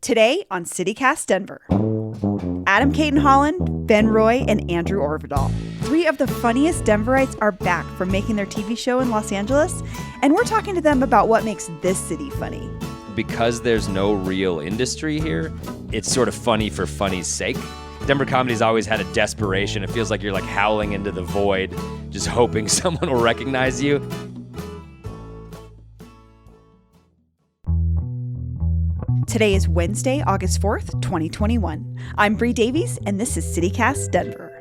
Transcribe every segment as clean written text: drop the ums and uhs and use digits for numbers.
Today on CityCast Denver, Adam Caton Holland, Ben Roy, and Andrew Orvidal. Three of the funniest Denverites are back from making their TV show in Los Angeles, and we're talking to them about what makes this city funny. Because there's no real industry here, it's sort of funny for funny's sake. Denver comedy's always had a desperation. It feels like you're like howling into the void, just hoping someone will recognize you. Today is Wednesday, August 4th, 2021. I'm Bree Davies, and this is CityCast Denver.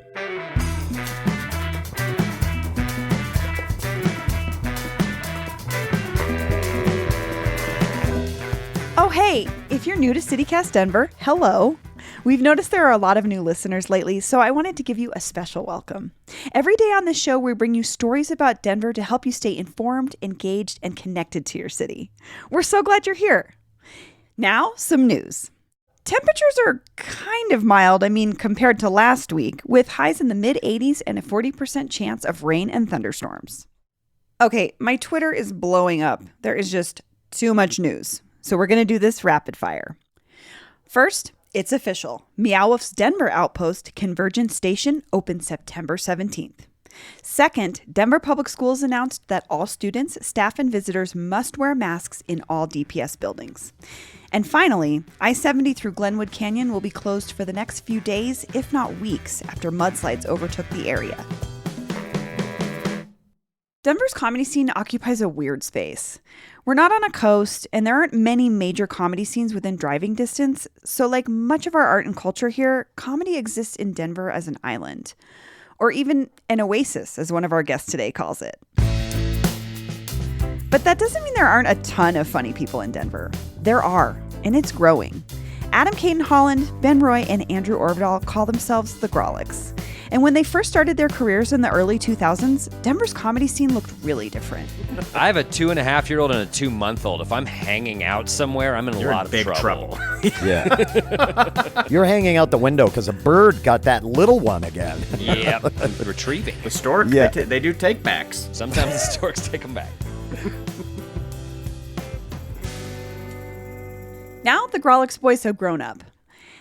Oh, hey, if you're new to CityCast Denver, hello. We've noticed there are a lot of new listeners lately, so I wanted to give you a special welcome. Every day on this show, we bring you stories about Denver to help you stay informed, engaged, and connected to your city. We're so glad you're here. Now, some news. Temperatures are kind of mild, compared to last week, with highs in the mid-80s and a 40% chance of rain and thunderstorms. Okay, my Twitter is blowing up. There is just too much news, so we're going to do this rapid fire. First, it's official. Meow Wolf's Denver outpost, Convergence Station, opens September 17th. Second, Denver Public Schools announced that all students, staff, and visitors must wear masks in all DPS buildings. And finally, I-70 through Glenwood Canyon will be closed for the next few days, if not weeks, after mudslides overtook the area. Denver's comedy scene occupies a weird space. We're not on a coast, and there aren't many major comedy scenes within driving distance, so like much of our art and culture here, comedy exists in Denver as an island. Or even an oasis, as one of our guests today calls it. But that doesn't mean there aren't a ton of funny people in Denver. There are, and it's growing. Adam Caton Holland, Ben Roy, and Andrew Orvidal call themselves the Grawlix. And when they first started their careers in the early 2000s, Denver's comedy scene looked really different. I have a 2.5-year-old and a 2-month-old. If I'm hanging out somewhere, I'm in a lot of big trouble. Yeah. You're hanging out the window because a bird got that little one again. Yep. Retrieving. The stork, Yeah. they do take backs. Sometimes the storks take them back. Now the Grawlix boys have grown up.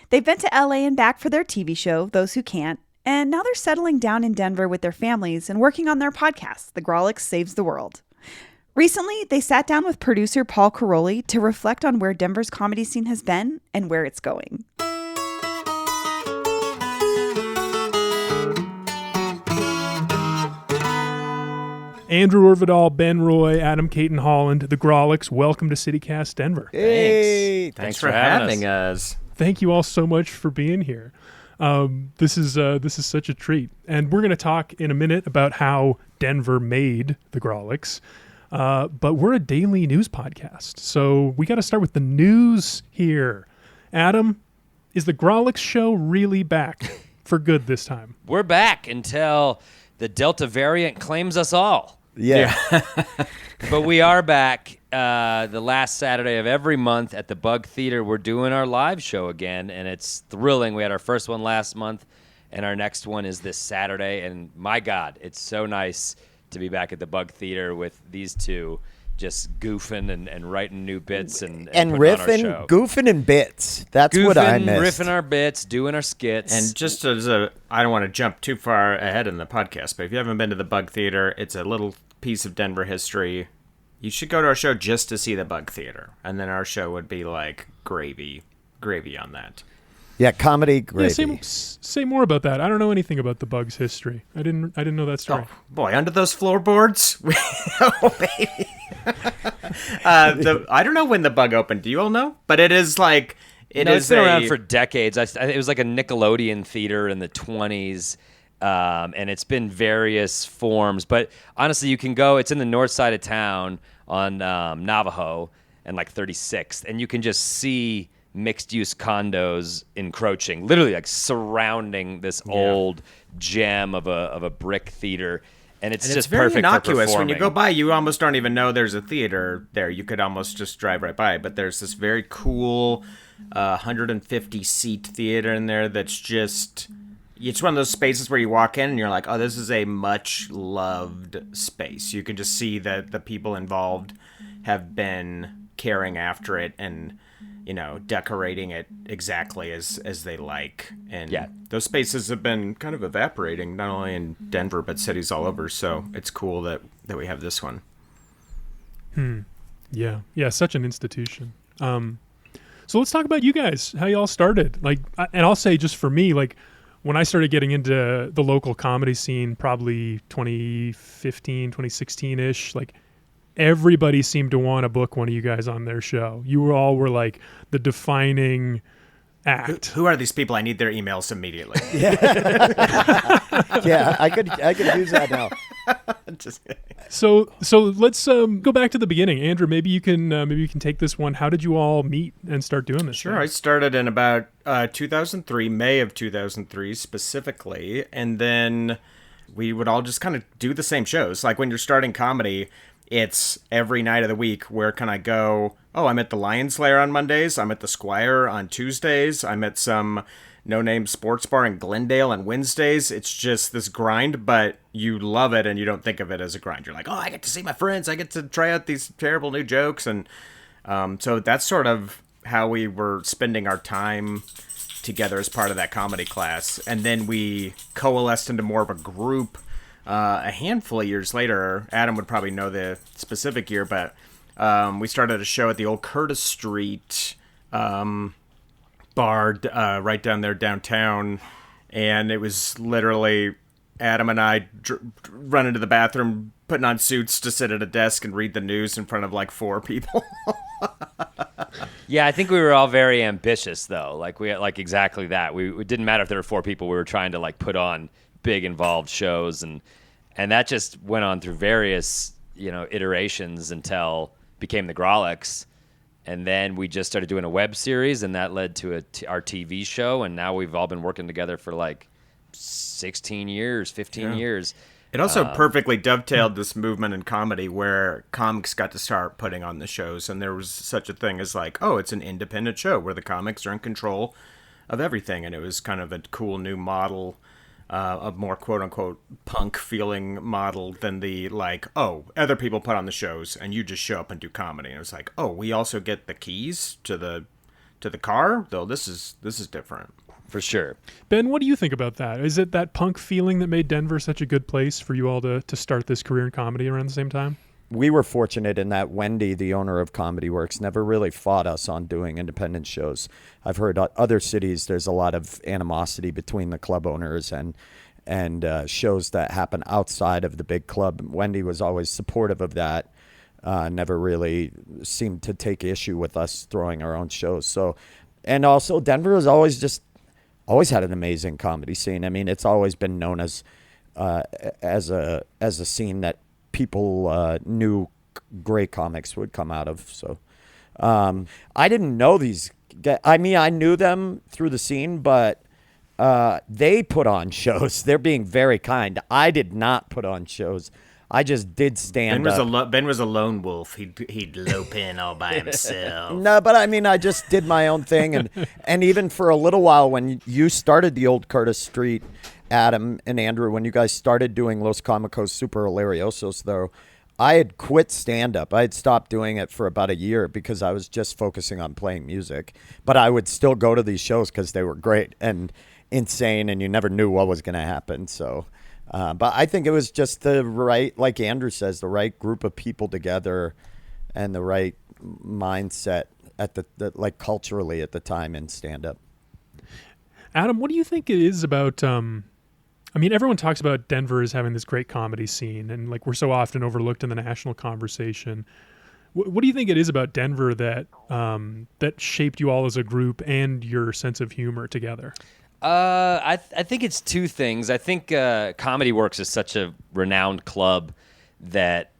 They've been to LA and back for their TV show, Those Who Can't, and now they're settling down in Denver with their families and working on their podcast, The Grawlix Saves the World. Recently, they sat down with producer Paul Caroli to reflect on where Denver's comedy scene has been and where it's going. Andrew Orvidal, Ben Roy, Adam Caton Holland, the Grawlix, welcome to CityCast Denver. Hey, Thanks for having us. Thank you all so much for being here. This is such a treat. And we're going to talk in a minute about how Denver made the Grawlix. But we're a daily news podcast, so we got to start with the news here. Adam, is the Grawlix show really back for good this time? We're back until the Delta variant claims us all. Yeah. But we are back the last Saturday of every month at the Bug Theater. We're doing our live show again, and it's thrilling. We had our first one last month, and our next one is this Saturday. And my God, it's so nice to be back at the Bug Theater with these two just goofing and writing new bits and putting on our riffing, show. goofing and bits. That's what I missed. Riffing our bits, doing our skits. And just as I don't want to jump too far ahead in the podcast, but if you haven't been to the Bug Theater, it's a little piece of Denver history. You should go to our show just to see the Bug Theater, and then our show would be like gravy on that. Yeah, comedy, great. Yeah, say more about that. I don't know anything about the Bugs' history. I didn't know that story. Oh, boy, under those floorboards? Oh, baby. I don't know when the Bug opened. Do you all know? But it is like... It's been around for decades. It was like a Nickelodeon theater in the 20s, and it's been various forms. But honestly, you can go... It's in the north side of town on Navajo and like 36th, and you can just see mixed-use condos encroaching, literally like surrounding this old gem of a brick theater. And it's just very perfect innocuous. for When you performing. go by, you almost don't even know there's a theater there. You could almost just drive right by. But there's this very cool 150-seat theater in there that's just... It's one of those spaces where you walk in and you're like, oh, this is a much-loved space. You can just see that the people involved have been caring after it and decorating it exactly as they like. And Yeah. those spaces have been kind of evaporating, not only in Denver, but cities all over. So it's cool that we have this one. Yeah, such an institution. So let's talk about you guys, how y'all started. And I'll say just for me, when I started getting into the local comedy scene, probably 2015, 2016-ish, everybody seemed to want to book one of you guys on their show. You all were like the defining act. Who are these people? I need their emails immediately. Yeah, I could use that now. Just kidding. So let's go back to the beginning. Andrew, maybe you can take this one. How did you all meet and start doing this? Sure. I started in about 2003, May of 2003 specifically, and then we would all just kind of do the same shows. Like when you're starting comedy, it's every night of the week. Where can I go? Oh, I'm at the Lions Lair on Mondays. I'm at the Squire on Tuesdays. I'm at some no-name sports bar in Glendale on Wednesdays. It's just this grind, but you love it and you don't think of it as a grind. You're like, oh, I get to see my friends. I get to try out these terrible new jokes. And so that's sort of how we were spending our time together as part of that comedy class. And then we coalesced into more of a group a handful of years later. Adam would probably know the specific year, but we started a show at the old Curtis Street bar right down there downtown, and it was literally Adam and I run into the bathroom, putting on suits to sit at a desk and read the news in front of like 4 people. Yeah, I think we were all very ambitious, though. We exactly that. It didn't matter if there were 4 people. We were trying to put on big, involved shows, and that just went on through various iterations until it became the Grolics. And then we just started doing a web series, and that led to our TV show. And now we've all been working together for 16 years, 15 years. It also perfectly dovetailed this movement in comedy where comics got to start putting on the shows. And there was such a thing as it's an independent show where the comics are in control of everything. And it was kind of a cool new model, a more quote-unquote punk feeling model than the other people put on the shows and you just show up and do comedy. And it was we also get the keys to the car, though this is different. For sure. Ben, what do you think about that? Is it that punk feeling that made Denver such a good place for you all to start this career in comedy around the same time? We were fortunate in that Wendy, the owner of Comedy Works, never really fought us on doing independent shows. I've heard other cities, there's a lot of animosity between the club owners and shows that happen outside of the big club. Wendy was always supportive of that, never really seemed to take issue with us throwing our own shows. So, and also Denver has always had an amazing comedy scene. I mean, it's always been known as a scene that people knew great comics would come out of. So I didn't know these guys. I mean, I knew them through the scene, but they put on shows. They're being very kind. I did not put on shows. I just did stand up. Ben was a lone wolf. He'd lope in all by himself. No, but I mean, I just did my own thing. And even for a little while when you started the old Curtis Street, Adam and Andrew, when you guys started doing Los Comicos Super Hilariosos, though, I had quit stand-up. I had stopped doing it for about a year because I was just focusing on playing music. But I would still go to these shows because they were great and insane, and you never knew what was going to happen. So, but I think it was just the right, like Andrew says, the right group of people together and the right mindset at the culturally at the time in stand-up. Adam, what do you think it is about... I mean, everyone talks about Denver as having this great comedy scene, and we're so often overlooked in the national conversation. What do you think it is about Denver that that shaped you all as a group and your sense of humor together? I think it's 2 things. I think Comedy Works is such a renowned club that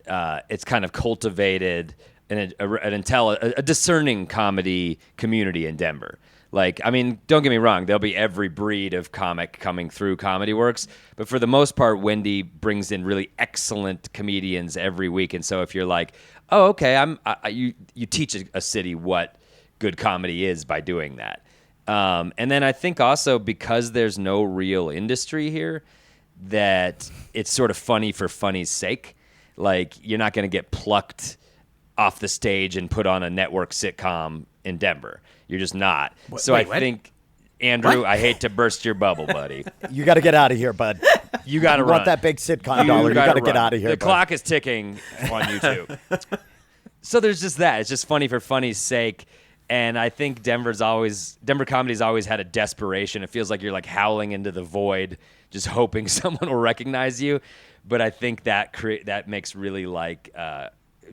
it's kind of cultivated a discerning comedy community in Denver. Don't get me wrong, there'll be every breed of comic coming through Comedy Works, but for the most part, Wendy brings in really excellent comedians every week. And so if you're oh, okay, you teach a city what good comedy is by doing that. And then I think also because there's no real industry here, that it's sort of funny for funny's sake. You're not going to get plucked off the stage and put on a network sitcom in Denver. You're just not. So I what? think, Andrew, I hate to burst your bubble, buddy. You got to get out of here, bud. You got to You run. want that big sitcom dollar? You got to get run. out of here. The bud. clock is ticking on YouTube. So there's just that. It's just funny for funny's sake. And I think Denver comedy's always had a desperation. It feels like you're like howling into the void, just hoping someone will recognize you. But I think that makes really like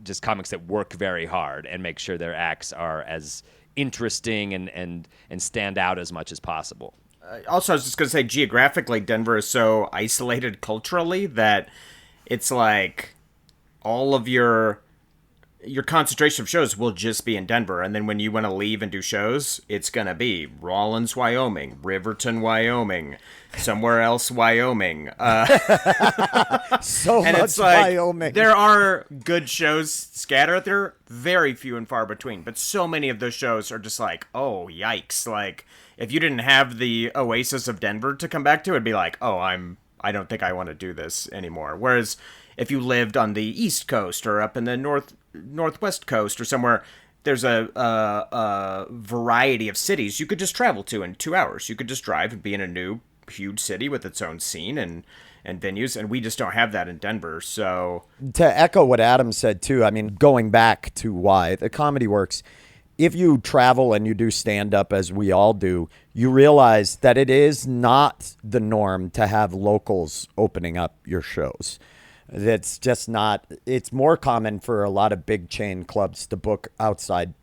just comics that work very hard and make sure their acts are as interesting and stand out as much as possible. Also, I was just going to say, geographically, Denver is so isolated culturally that it's like all of your concentration of shows will just be in Denver. And then when you want to leave and do shows, it's going to be Rawlins, Wyoming, Riverton, Wyoming, somewhere else, Wyoming. So And much it's like, Wyoming. there are good shows scattered there, very few and far between. But so many of those shows are just like, oh, yikes. Like, if you didn't have the oasis of Denver to come back to, it'd be like, oh, I don't think I want to do this anymore. Whereas if you lived on the East Coast or up in the Northwest Coast or somewhere, there's a variety of cities you could just travel to in 2 hours. You could just drive and be in a new huge city with its own scene and venues, and we just don't have that in Denver. So To echo what Adam said too, I mean, going back to why the Comedy Works, if you travel and you do stand up as we all do, you realize that it is not the norm to have locals opening up your shows. That's just not, it's more common for a lot of big chain clubs to book outside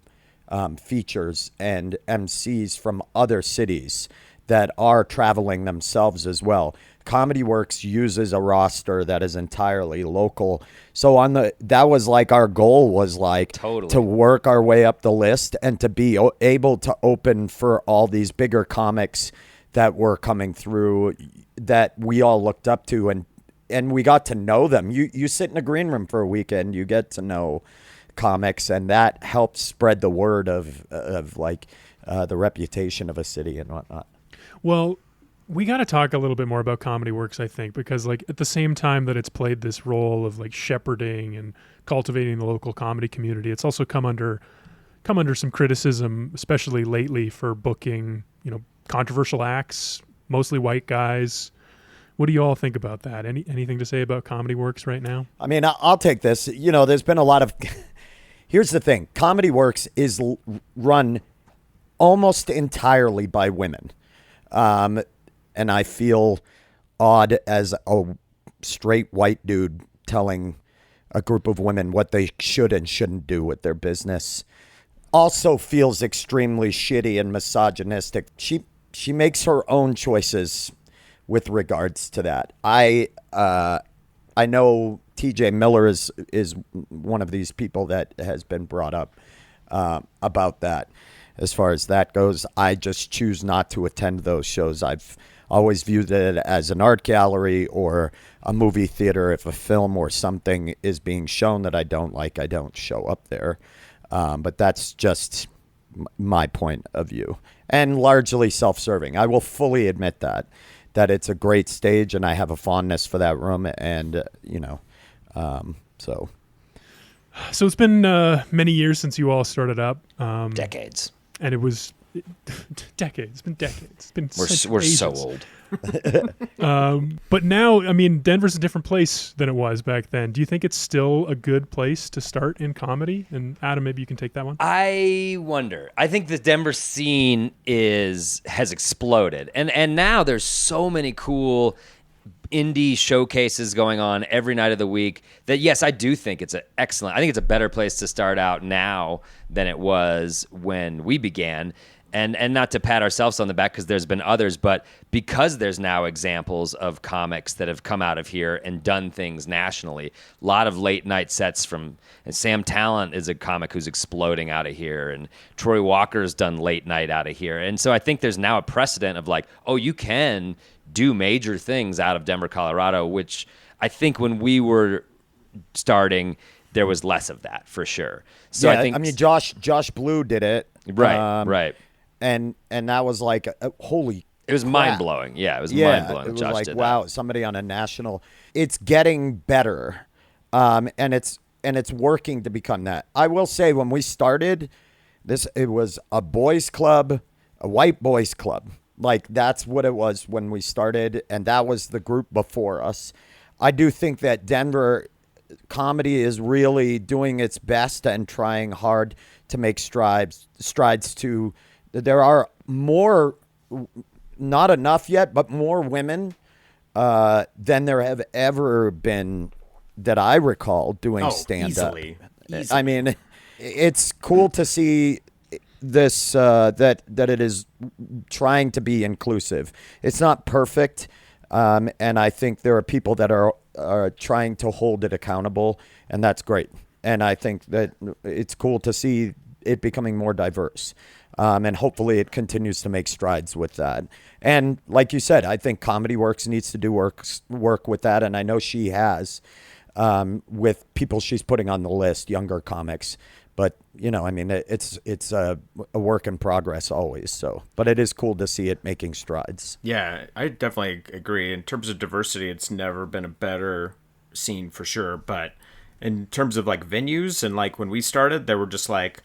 features and MCs from other cities that are traveling themselves as well. Comedy Works uses a roster that is entirely local. So that was like our goal was like Totally. to work our way up the list and to be able to open for all these bigger comics that were coming through that we all looked up to and we got to know them. You sit in a green room for a weekend, you get to know comics, and that helps spread the word of like the reputation of a city and whatnot. Well, we got to talk a little bit more about Comedy Works, I think, because like at the same time that it's played this role of like shepherding and cultivating the local comedy community, it's also come under some criticism, especially lately, for booking, controversial acts, mostly white guys. What do you all think about that? Anything to say about Comedy Works right now? I mean, I'll take this. There's been a lot of. Here's the thing: Comedy Works is run almost entirely by women. And I feel odd as a straight white dude telling a group of women what they should and shouldn't do with their business. Also feels extremely shitty and misogynistic. She makes her own choices with regards to that. I know TJ Miller is one of these people that has been brought up about that. As far as that goes, I just choose not to attend those shows. I've always viewed it as an art gallery or a movie theater. If a film or something is being shown that I don't like, I don't show up there. But that's just my point of view. And largely self-serving. I will fully admit that it's a great stage and I have a fondness for that room. And, so. So it's been many years since you all started up. Decades. And it was decades. It's been decades. It's been We're so old. But now, I mean, Denver's a different place than it was back then. Do you think it's still a good place to start in comedy? And Adam, maybe you can take that one. I wonder. I think the Denver scene has exploded, and now there's so many cool indie showcases going on every night of the week that, yes, I do think it's excellent. I think it's a better place to start out now than it was when we began. And not to pat ourselves on the back because there's been others, but because there's now examples of comics that have come out of here and done things nationally. A lot of late night sets and Sam Talent is a comic who's exploding out of here, and Troy Walker's done late night out of here. And so I think there's now a precedent of like, oh, you can do major things out of Denver, Colorado, which I think when we were starting, there was less of that for sure. So yeah, I think, I mean, Josh Blue did it. Right. And that was like, holy It was crap. mind-blowing. Yeah, it was Yeah, mind-blowing. it was Josh like, did wow, that. somebody on a national. It's getting better, and it's working to become that. I will say, when we started, It was a boys club, a white boys club. Like, that's what it was when we started, and that was the group before us. I do think that Denver comedy is really doing its best and trying hard to make strides to. There are more, not enough yet, but more women than there have ever been that I recall doing stand-up. Easily. I mean, it's cool to see this that it is trying to be inclusive. It's not perfect, and I think there are people that are trying to hold it accountable, and that's great. And I think that it's cool to see it becoming more diverse, and hopefully it continues to make strides with that. And like you said, I think Comedy Works needs to do work with that, and I know she has with people she's putting on the list, younger comics. But, you know, I mean, it's a work in progress always. So, but it is cool to see it making strides. Yeah, I definitely agree. In terms of diversity, it's never been a better scene for sure. But in terms of like venues and like when we started, they were just like,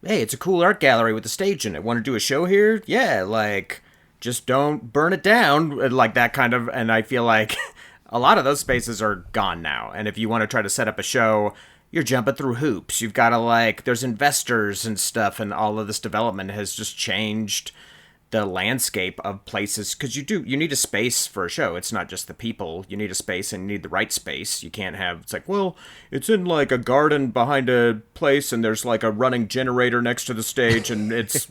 hey, it's a cool art gallery with a stage in it. Want to do a show here? Yeah, like just don't burn it down, like that kind of. And I feel like a lot of those spaces are gone now. And if you want to try to set up a show, you're jumping through hoops. You've got to like, there's investors and stuff, and all of this development has just changed the landscape of places. Because you need a space for a show. It's not just the people. You need a space and you need the right space. You can't have, it's like, well, it's in like a garden behind a place, and there's like a running generator next to the stage, and it's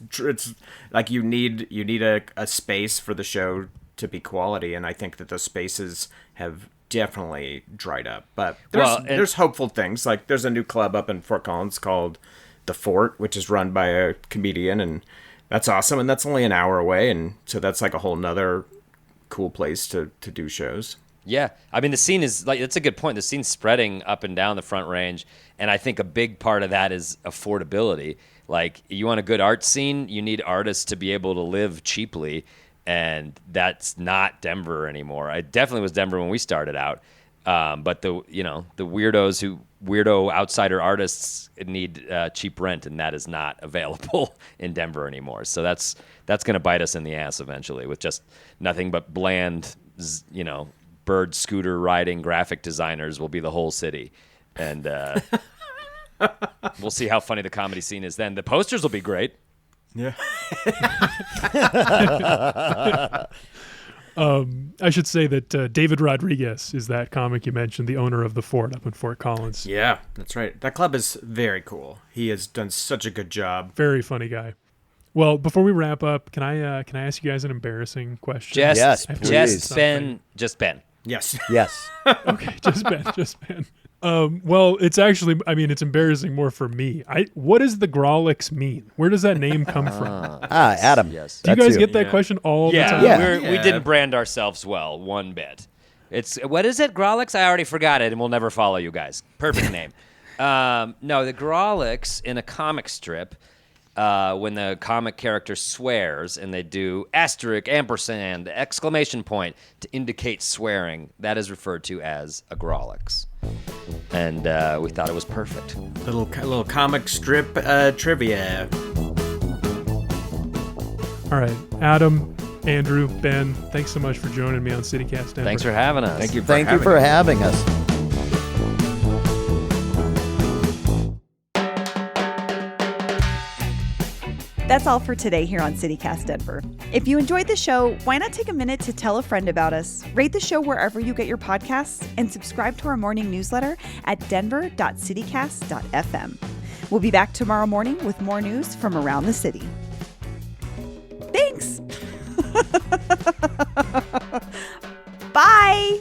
like you need a space for the show to be quality. And I think that those spaces have definitely dried up, but there's hopeful things. Like there's a new club up in Fort Collins called The Fort, which is run by a comedian, and that's awesome, and that's only an hour away, and so that's like a whole nother cool place to do shows. Yeah, I mean the scene is like, that's a good point. The scene's spreading up and down the Front Range, and I think a big part of that is affordability. Like, you want a good art scene, you need artists to be able to live cheaply. And that's not Denver anymore. It definitely was Denver when we started out. But the weirdo outsider artists need cheap rent, and that is not available in Denver anymore. So that's going to bite us in the ass eventually, with just nothing but bland, bird scooter riding graphic designers will be the whole city. And we'll see how funny the comedy scene is then. The posters will be great. Yeah. I should say that David Rodriguez is that comic you mentioned, the owner of The Fort up in Fort Collins. Yeah, that's right. That club is very cool. He has done such a good job. Very funny guy. Well, before we wrap up, can I ask you guys an embarrassing question? Yes, please. Just Ben. Yes. Yes. Okay, just Ben. Well, it's actually, I mean, it's embarrassing more for me. What does the Grawlix mean? Where does that name come from? Adam. Yes. Do you guys get that question all the time? Yeah. We didn't brand ourselves well one bit. What is it, Grawlix? I already forgot it, and we'll never follow you guys. Perfect name. No, the Grawlix in a comic strip, when the comic character swears and they do asterisk, ampersand, exclamation point to indicate swearing, that is referred to as a Grawlix. And we thought it was perfect. Little comic strip trivia. All right, Adam, Andrew, Ben, thanks so much for joining me on CityCast Denver. Thanks for having us. Thank you for having us. That's all for today here on CityCast Denver. If you enjoyed the show, why not take a minute to tell a friend about us, rate the show wherever you get your podcasts, and subscribe to our morning newsletter at denver.citycast.fm. We'll be back tomorrow morning with more news from around the city. Thanks. Bye.